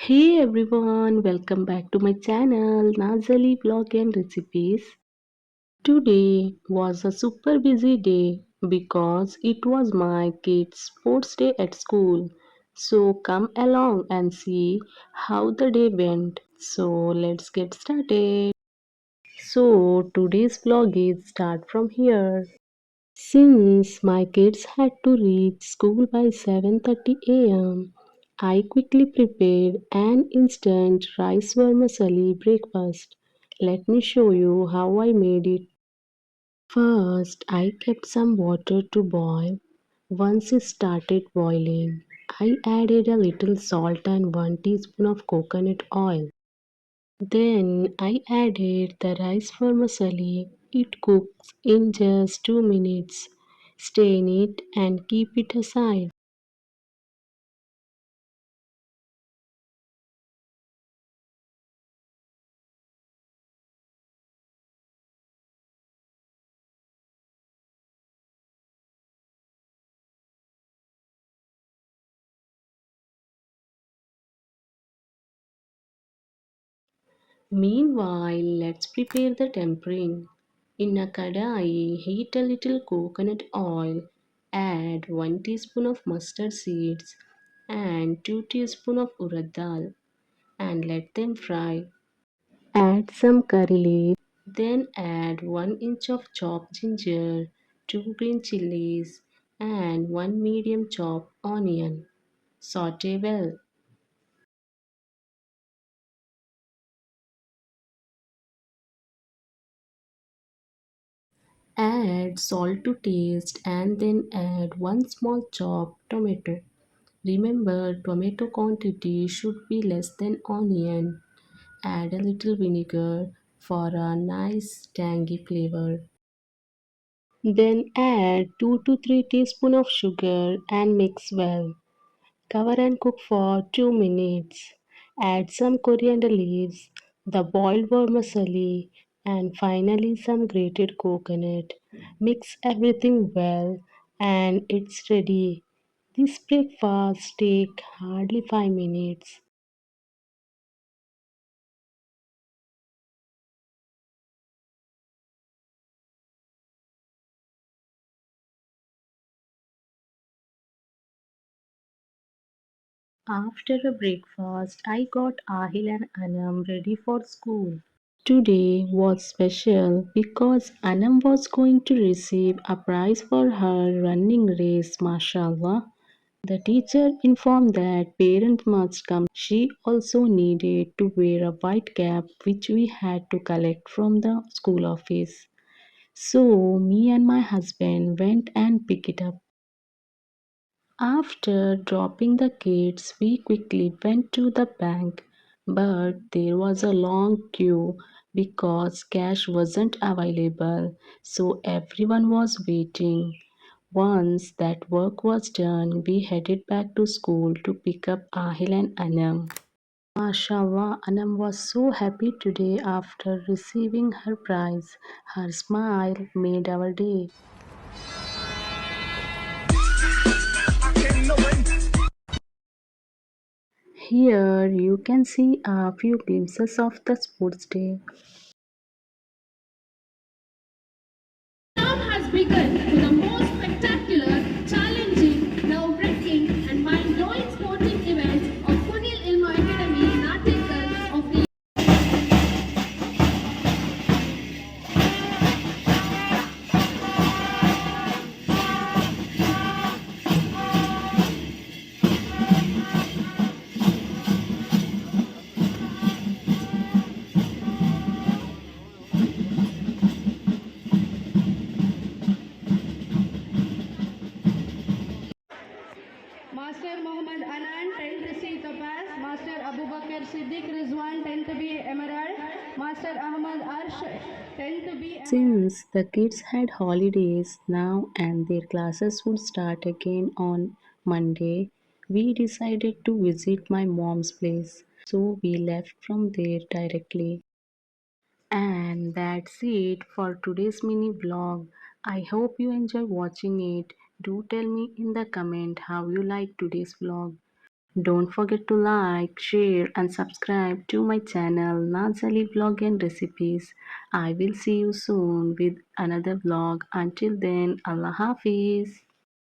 Hey everyone, welcome back to my channel Naaz Ali Vlog and Recipes. Today was a super busy day because it was my kids' sports day at school. So come along and see how the day went. So let's get started. So today's vlog is start from here. Since my kids had to reach school by 7:30 a.m., I quickly prepared an instant rice vermicelli breakfast. Let me show you how I made it. First, I kept some water to boil. Once it started boiling, I added a little salt and 1 teaspoon of coconut oil. Then I added the rice vermicelli. It cooks in just 2 minutes. Stain it and keep it aside. Meanwhile, let's prepare the tempering. In a kadai, heat a little coconut oil. Add 1 teaspoon of mustard seeds and 2 teaspoons of urad dal and let them fry. Add some curry leaves. Then add 1 inch of chopped ginger, 2 green chilies, and 1 medium chopped onion. Saute well. Add salt to taste and then add 1 small chopped tomato. Remember, tomato quantity should be less than onion. Add a little vinegar for a nice tangy flavor. Then add 2 to 3 teaspoons of sugar and mix well. Cover and cook for 2 minutes. Add some coriander leaves, the boiled vermicelli, and finally some grated coconut. Mix everything well and it's ready. This breakfast takes hardly 5 minutes. After a breakfast, I got Ahil and Anam ready for school. Today was special because Anam was going to receive a prize for her running race, Masha Allah. The teacher informed that parents must come. She also needed to wear a white cap which we had to collect from the school office. So me and my husband went and picked it up. After dropping the kids, we quickly went to the bank, but there was a long queue because cash wasn't available, so everyone was waiting. Once that work was done, we headed back to school to pick up Ahil and Anam. MashaAllah, Anam was so happy today after receiving her prize. Her smile made our day. Here you can see a few glimpses of the sports day. Now has begun for the most spectacular, challenging, nerve-wracking, and mind-blowing sporting events of Kunil Ilmu Academy Natikal of the Master Muhammad Anan, 10th C Topaz, Master Abu Bakr Siddiq Rizwan, 10th B Emerald, Master Ahmad Arsh, 10th B Emerald. Since the kids had holidays now and their classes would start again on Monday, we decided to visit my mom's place. So we left from there directly. And that's it for today's mini vlog. I hope you enjoy watching it. Do tell me in the comment how you like today's vlog. Don't forget to like, share, and subscribe to my channel Naaz Ali Vlog and Recipes. I will see you soon with another vlog. Until then, Allah Hafiz.